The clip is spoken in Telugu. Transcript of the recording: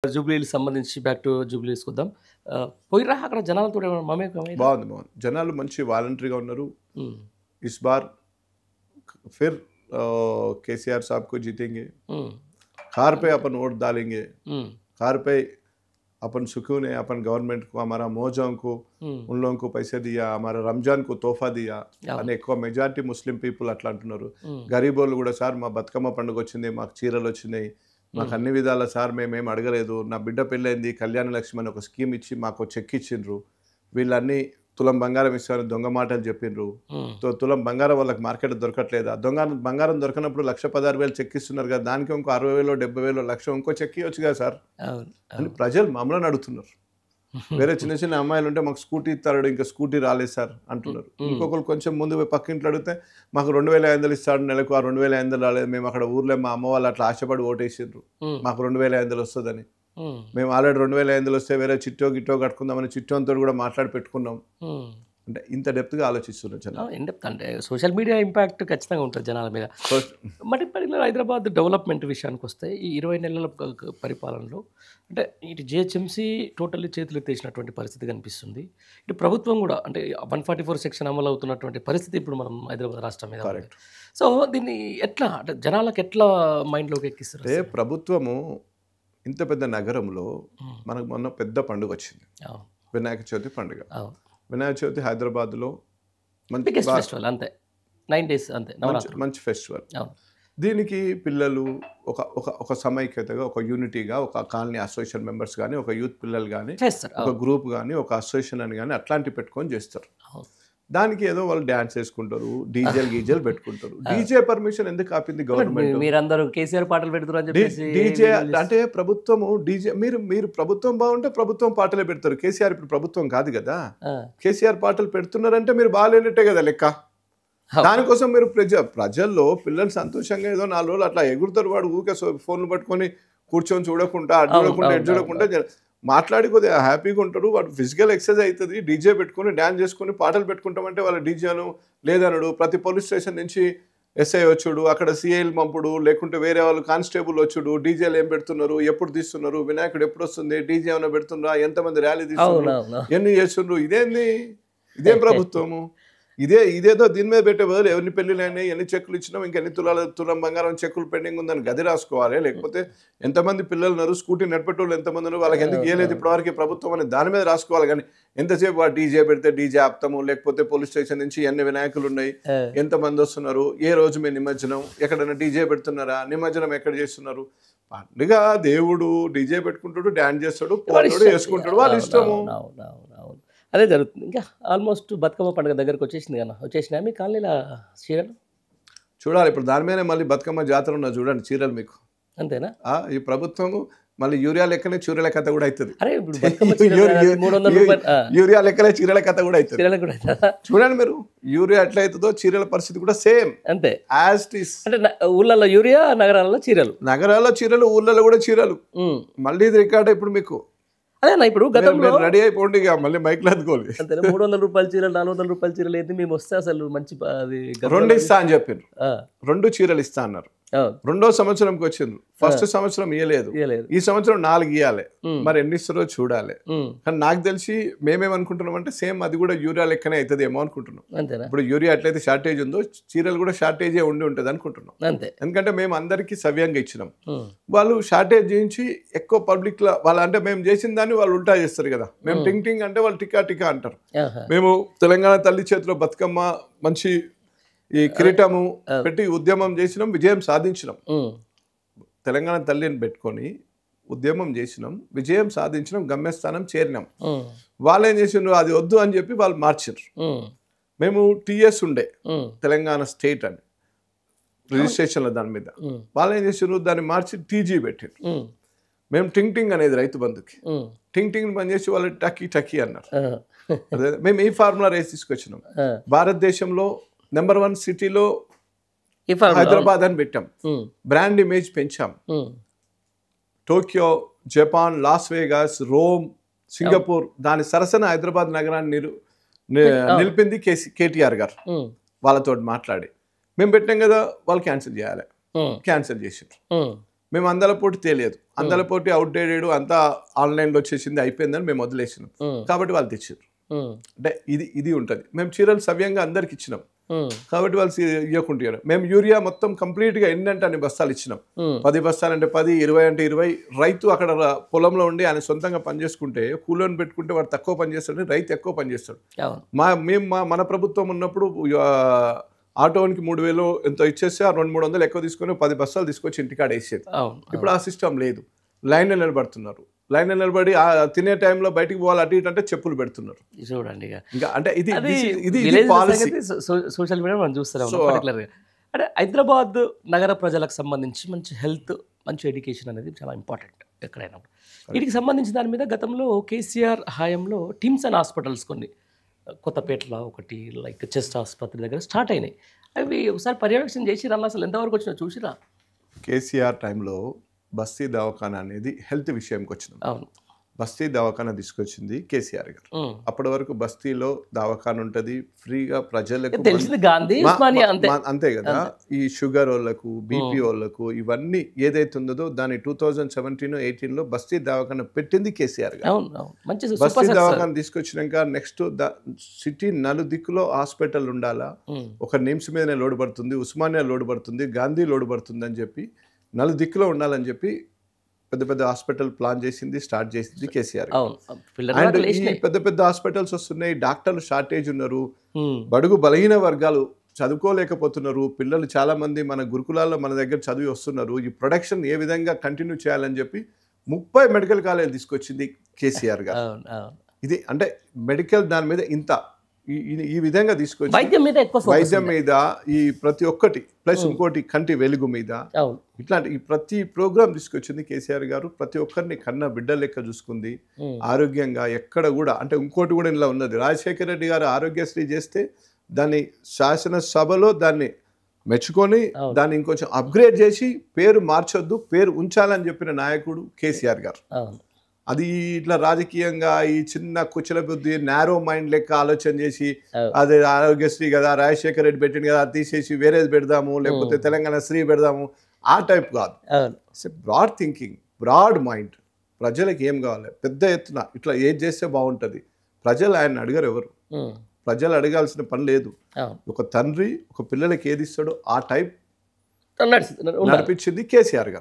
జూబ్లీకి సంబంధించి బ్యాక్ టు జూబ్లీస్ వద్దాం. పోయిరా అక్కడ జనాలతో మమేకమైందా? బాగుంది. జనాలు మంచి వాలంటరీగా ఉన్నారు. హ్మ్. ఇస్ బార్ फिर केसीआर साहब को जीतेंगे. कार पे अपन वोट डालेंगे. कार पे अपन सुकून है, अपन गवर्नमेंट को, हमारा मौजों को, उन लोगों को पैसे दिया, हमारा रमजान को तोहफा दिया అని ఎక్కువ మెజారిటీ ముస్లిం పీపుల్ అట్లా అంటున్నారు. గరీబోళ్ళు కూడా సార్ మా బతుకమ్మ పండుగ వచ్చింది, మాకు చీరలు వచ్చినాయి, మాకు అన్ని విధాల సార్ మేమేం అడగలేదు, నా బిడ్డ పెళ్ళైంది, కళ్యాణ లక్ష్మి అని ఒక స్కీమ్ ఇచ్చి మాకు చెక్ ఇచ్చిండ్రు, వీళ్ళన్నీ తులం బంగారం ఇస్తారని దొంగ మాటలు చెప్పిండ్రు. తులం బంగారం వాళ్ళకి మార్కెట్ దొరకట్లేదా? బంగారం దొరకనప్పుడు 1,16,000 చెక్ ఇస్తున్నారు కదా, దానికి ఇంకో 60,000 70,000 లక్ష ఇంకో చెక్ ఇవ్వచ్చు కదా సార్ అని ప్రజలు మమ్మల్ని అడుగుతున్నారు. వేరే చిన్న చిన్న అమ్మాయిలు ఉంటే మాకు స్కూటీ ఇస్తాడు, ఇంకా స్కూటీ రాలేదు సార్ అంటున్నారు. ఇంకొకరు కొంచెం ముందు పక్కింట్లో అడిగితే మాకు 2,500 ఇస్తాడు నెలకు, ఆ 2,500 రాలేదు, మేము అక్కడ ఊర్లో మా అమ్మ వాళ్ళు అట్లా ఆశపడి ఓటేసిండ్రు మాకు 2,500 వస్తుందని. మేము ఆల్రెడీ 2,500 వస్తే వేరే చిట్టో గిట్టో కట్టుకుందామని చిట్టోతో కూడా మాట్లాడి పెట్టుకున్నాం. అంటే ఇంత డెప్త్గా ఆలోచిస్తున్నారు జనాలు. డెప్త్ అంటే సోషల్ మీడియా ఇంపాక్ట్ ఖచ్చితంగా ఉంటుంది జనాల మీద. మరి పర్టికులర్ హైదరాబాద్ డెవలప్మెంట్ విషయానికి వస్తే ఈ 20 నెలల పరిపాలనలో అంటే ఇటు జిహెచ్ఎంసీ టోటల్లీ చేతులు ఎత్తేసినటువంటి పరిస్థితి కనిపిస్తుంది. ఇటు ప్రభుత్వం కూడా అంటే 144 సెక్షన్ అమలు అవుతున్నటువంటి పరిస్థితి ఇప్పుడు మనం హైదరాబాద్ రాష్ట్రం మీద. సో దీన్ని ఎట్లా అంటే జనాలకు ఎట్లా మైండ్లోకి ఎక్కిస్తారు? అంటే ప్రభుత్వము ఇంత పెద్ద నగరంలో మనకు మొన్న పెద్ద పండుగ వచ్చింది, వినాయక చవితి పండుగ. వినాయక చవితి హైదరాబాద్లో మంచి ఫెస్టివల్, అంతే 9 days అంతే, మంచి ఫెస్టివల్. దీనికి పిల్లలు ఒక సమైక్యతగా, ఒక యూనిటీగా, ఒక కాలనీ అసోసియేషన్ మెంబర్స్ కానీ, ఒక యూత్ పిల్లలు కానీ, ఒక గ్రూప్ కానీ, ఒక అసోసియేషన్ అని కానీ అట్లాంటివి పెట్టుకొని చేస్తారు. దానికి ఏదో వాళ్ళు డ్యాన్స్ వేసుకుంటారు, డీజేలు పెట్టుకుంటారు. డీజే పర్మిషన్ ఎందుకు ఆపింది గవర్నమెంట్? మీరందరూ కేసీఆర్ పాటలు పెడుతున్నారు. డీజే అంటే ప్రభుత్వము డీజే మీరు ప్రభుత్వం బాగుంటే ప్రభుత్వం పాటలే పెడతారు. కేసీఆర్ ఇప్పుడు ప్రభుత్వం కాదు కదా, కేసీఆర్ పాటలు పెడుతున్నారంటే మీరు బాగాలేనట్టే కదా లెక్క. దానికోసం మీరు ప్రజల్లో పిల్లలు సంతోషంగా ఏదో 4 రోజులు అట్లా ఎగురుతారు. వాడు ఊకే ఫోన్లు పట్టుకొని కూర్చొని చూడకుండా, అటు చూడకుండా, ఎటు చూడకుండా మాట్లాడి కొద్దిగా హ్యాపీగా ఉంటాడు. వాడు ఫిజికల్ ఎక్సర్సైజ్ అవుతుంది. డీజే పెట్టుకుని డ్యాన్స్ చేసుకుని పాటలు పెట్టుకుంటామంటే వాళ్ళ డీజేను లేదనడు. ప్రతి పోలీస్ స్టేషన్ నుంచి ఎస్ఐ వచ్చుడు, అక్కడ సిఐలు పంపుడు, లేకుంటే వేరే వాళ్ళు కానిస్టేబుల్ వచ్చుడు, డీజేలు ఏం పెడుతున్నారు, ఎప్పుడు తీస్తున్నారు, వినాయకుడు ఎప్పుడు వస్తుంది, డీజే ఏమైనా పెడుతున్నారా, ఎంతమంది ర్యాలీ తీస్తున్నారు, ఎన్ని చేస్తున్నారు, ఇదేం ప్రభుత్వము? ఇదేదో దీని మీద పెట్టే బదులు ఎవరిని పెళ్లిలు అయినాయి, ఎన్ని చెక్కులు ఇచ్చినాం, ఇంకెన్ని తులం బంగారం చెక్కులు పెండింగ్ ఉందని గది రాసుకోవాలి. లేకపోతే ఎంతమంది పిల్లలు ఉన్నారు, స్కూటీ నడిపెట్టోళ్ళు ఎంతమంది ఉన్నారు, వాళ్ళకి ఎందుకు ఇవ్వలేదు ఇప్పటివరకు ప్రభుత్వం అని దాని మీద రాసుకోవాలి. కానీ ఎంతసేపు డీజే పెడితే డీజే ఆపుతాము, లేకపోతే పోలీస్ స్టేషన్ నుంచి ఎన్ని వినాయకులు ఉన్నాయి, ఎంతమంది వస్తున్నారు, ఏ రోజు మీ నిమజ్జనం, ఎక్కడైనా డీజే పెడుతున్నారా, నిమజ్జనం ఎక్కడ చేస్తున్నారు? పండుగ దేవుడు డీజే పెట్టుకుంటాడు, డాన్స్ చేస్తాడు, పోతాడు, వేసుకుంటాడు, వాళ్ళ ఇష్టము. అదే జరుగుతుంది. ఇంకా ఆల్మోస్ట్ బతుకమ్మ పండుగ దగ్గరకు వచ్చేసింది కదా, వచ్చేసినా మీ కాలనీలో చీరలు చూడాలి. ఇప్పుడు దాని మీదనే మళ్ళీ బతుకమ్మ జాతర ఉన్నా చూడండి చీరలు మీకు. అంతేనా? ఈ ప్రభుత్వం మళ్ళీ యూరియా లెక్కనే చీరల కథ కూడా అవుతుంది. యూరియా లెక్కనే చీరల కథ కూడా అవుతుంది. చూడండి మీరు, యూరియా ఎట్లా అవుతుందో చీరల పరిస్థితి కూడా సేమ్ అంతే యాజ్ ఇట్ ఈస్. అంటే ఊళ్ళల్లో యూరియా, నగరాల్లో చీరలు, నగరాల్లో చీరలు, ఊళ్ళలో కూడా చీరలు. మళ్ళీ ఇది రికార్డ్ ఇప్పుడు మీకు. అదేనా ఇప్పుడు గతంలో రెడీ అయిపోండి ఇక మళ్ళీ మైక్లో అందుకోవాలి. అంతే 300 రూపాయల చీరలు, 400 రూపాయల చీరలు అయితే మేము వస్తే అసలు మంచి 2 ఇస్తా అని చెప్పారు. 2 చీరలు ఇస్తా అన్నారు. రెండో సంవత్సరంకి వచ్చిండ్రు. ఫస్ట్ సంవత్సరం ఇయ్యలేదు, ఈ సంవత్సరం 4 ఇయ్యాలి. మరి ఎన్ని ఇస్తారో చూడాలి. కానీ నాకు తెలిసి మేమేమనుకుంటున్నాం అంటే సేమ్ అది కూడా యూరియా లెక్కనే అవుతుంది ఏమో అనుకుంటున్నాం. ఇప్పుడు యూరియా ఎట్లయితే షార్టేజ్ ఉందో చీరలు కూడా షార్టేజే ఉండి ఉంటుంది అనుకుంటున్నాం. ఎందుకంటే మేము అందరికీ సవ్యంగా ఇచ్చినాం. వాళ్ళు షార్టేజ్ చేయించి ఎక్కువ పబ్లిక్ లో వాళ్ళు అంటే మేము చేసిన దాన్ని వాళ్ళు ఉల్టా చేస్తారు కదా. మేము టింగ్ టింగ్ అంటే వాళ్ళు టికా టికా అంటారు. మేము తెలంగాణ తల్లి చేతిలో బతుకమ్మ మంచి ఈ కిరీటము పెట్టి ఉద్యమం చేసినాం, విజయం సాధించినాం. తెలంగాణ తల్లిని పెట్టుకొని ఉద్యమం చేసినాం, విజయం సాధించినాం, గమ్యస్థానం చేరినాం. వాళ్ళు ఏం చేసిండ్రు, అది వద్దు అని చెప్పి వాళ్ళు మార్చిండ్రు. మేము టీఎస్ ఉండే తెలంగాణ స్టేట్ అని రిజిస్ట్రేషన్లో దాని మీద, వాళ్ళు ఏం చేసిండ్రు దాన్ని మార్చి టీజీ పెట్టిండ్రు. మేము టింగ్ టింగ్ అనేది రైతు బంధుకి టింగ్ టింగ్ బంద్ చేసి వాళ్ళు టకీ టకీ అన్నారు. అదే మేము ఈ ఫార్ములా రేస్ తీసుకొచ్చినాం. భారతదేశంలో నెంబర్ 1 సిటీలో హైదరాబాద్ అని పెట్టాం. బ్రాండ్ ఇమేజ్ పెంచాం. Tokyo, Japan, Las Vegas, Rome, Singapore దాని సరసన హైదరాబాద్ నగరాన్ని నిలిపింది కేటీఆర్ గారు. వాళ్ళతో మాట్లాడి మేము పెట్టాం కదా, వాళ్ళు క్యాన్సిల్ చేయాలి, క్యాన్సిల్ చేసిండ్రు. మేము అందలపోటీ తెలియదు, అందలపోటీ అవుట్డేటెడ్ అంతా ఆన్లైన్లో వచ్చేసింది అయిపోయిందని మేము వదిలేసినాం. కాబట్టి వాళ్ళు తెచ్చారు. అంటే ఇది ఉంటుంది. మేము చీరలు సవ్యంగా అందరికి ఇచ్చినాం కాబట్టి వాళ్ళు ఇవ్వకుంటున్నారు. మేము యూరియా మొత్తం కంప్లీట్గా ఎన్నంటే అన్ని బస్తాలు ఇచ్చినాం. 10 బస్తాలు అంటే 10, 20 అంటే 20. రైతు అక్కడ పొలంలో ఉండి ఆయన సొంతంగా పనిచేసుకుంటే కూలోని పెట్టుకుంటే వాడు తక్కువ పని చేస్తాడు, రైతు ఎక్కువ పని చేస్తాడు. మన ప్రభుత్వం ఉన్నప్పుడు ఆటోనికి 3,000 ఎంతో ఇచ్చేస్తే ఆ 200-300 ఎక్కువ తీసుకొని 10 బస్తాలు తీసుకొచ్చి ఇంటికాడ వేసేది. ఇప్పుడు ఆ సిస్టమ్ లేదు. లైన్లో నిలబడుతున్నారు. లైన్లో నిలబడి తినే టైంలో బయటికి పోవాలి అటు ఇటు అంటే చెప్పులు పెడుతున్నారు. చూడండి ఇంకా అంటే ఇది సోషల్ మీడియా మనం చూస్తున్నాం పర్టికులర్గా. అంటే హైదరాబాద్ నగర ప్రజలకు సంబంధించి మంచి హెల్త్, మంచి ఎడ్యుకేషన్ అనేది చాలా ఇంపార్టెంట్ ఎక్కడైనా. వీటికి సంబంధించిన దాని మీద గతంలో కేసీఆర్ హయాంలో టిమ్స్ అండ్ హాస్పిటల్స్ కొన్ని కొత్తపేటలో ఒకటి లైక్ చెస్ట్ ఆసుపత్రి దగ్గర స్టార్ట్ అయినాయి. అవి ఒకసారి పర్యవేక్షణ చేసి రన్న అసలు ఎంతవరకు వచ్చినా చూసిరా? కేసీఆర్ టైంలో బస్తీ దవాఖానా అనేది హెల్త్ విషయంకి వచ్చింది. అవును, బస్తీ దవాఖానా తీసుకొచ్చింది కేసీఆర్ గారు. అప్పటి వరకు బస్తీలో దవాఖానా ఉంటుంది ఫ్రీగా ప్రజలకు, అంతే కదా. ఈ షుగర్ వాళ్ళకు, బీపీ వాళ్ళకు ఇవన్నీ ఏదైతే ఉందో దాన్ని 2017-18లో బస్తీ దవాఖానా పెట్టింది కేసీఆర్ గారు. బస్తీ దవాఖానా తీసుకొచ్చినాక నెక్స్ట్ సిటీ నలుదిక్కులో హాస్పిటల్ ఉండాలా, ఒక నిమ్స్ మీదనే లోడ్ పడుతుంది, ఉస్మానియా లోడ్ పడుతుంది, గాంధీ లోడ్ పడుతుంది అని చెప్పి నలుదిక్కులో ఉండాలని చెప్పి పెద్ద పెద్ద హాస్పిటల్ ప్లాన్ చేసింది, స్టార్ట్ చేసింది కేసీఆర్. అండ్ ఈ పెద్ద పెద్ద హాస్పిటల్స్ వస్తున్నాయి, డాక్టర్లు షార్టేజ్ ఉన్నారు, బడుగు బలహీన వర్గాలు చదువుకోలేకపోతున్నారు, పిల్లలు చాలా మంది మన గురుకులాల్లో మన దగ్గర చదివి వస్తున్నారు. ఈ ప్రొడక్షన్ ఏ విధంగా కంటిన్యూ చేయాలని చెప్పి 30 మెడికల్ కాలేజ్ తీసుకొచ్చింది కేసీఆర్ గారు. ఇది అంటే మెడికల్ దాని మీద ఇంత ఈ విధంగా తీసుకొచ్చి వైద్యం మీద ఈ ప్రతి ఒక్కటి ప్లస్ ఇంకోటి కంటి వెలుగు మీద ఇట్లాంటి ఈ ప్రతి ప్రోగ్రామ్ తీసుకొచ్చింది కేసీఆర్ గారు. ప్రతి ఒక్కరిని కన్న బిడ్డ లెక్క చూసుకుంది ఆరోగ్యంగా. ఎక్కడ కూడా అంటే ఇంకోటి కూడా ఇలా ఉన్నది, రాజశేఖర రెడ్డి గారు ఆరోగ్యశ్రీ చేస్తే దాన్ని శాసనసభలో దాన్ని మెచ్చుకొని దాన్ని ఇంకొంచెం అప్గ్రేడ్ చేసి పేరు మార్చొద్దు, పేరు ఉంచాలని చెప్పిన నాయకుడు కేసీఆర్ గారు. అది ఇట్లా రాజకీయంగా ఈ చిన్న కుచల బుద్ధి, నారో మైండ్ లెక్క ఆలోచన చేసి అదే ఆరోగ్యశ్రీ కదా రాజశేఖర రెడ్డి పెట్టింది కదా అది తీసేసి వేరేది పెడదాము, లేకపోతే తెలంగాణ శ్రీ పెడదాము, ఆ టైప్ కాదు. Broad thinking, broad mind. ప్రజలకు ఏం కావాలి, పెద్ద ఎత్తున ఇట్లా ఏది చేస్తే బాగుంటుంది. ప్రజలు ఆయన అడగరు, ఎవరు ప్రజలు అడగాల్సిన పని లేదు. ఒక తండ్రి ఒక పిల్లలకి ఏది ఇస్తాడో ఆ టైప్ నడిపించింది కేసీఆర్ గారు.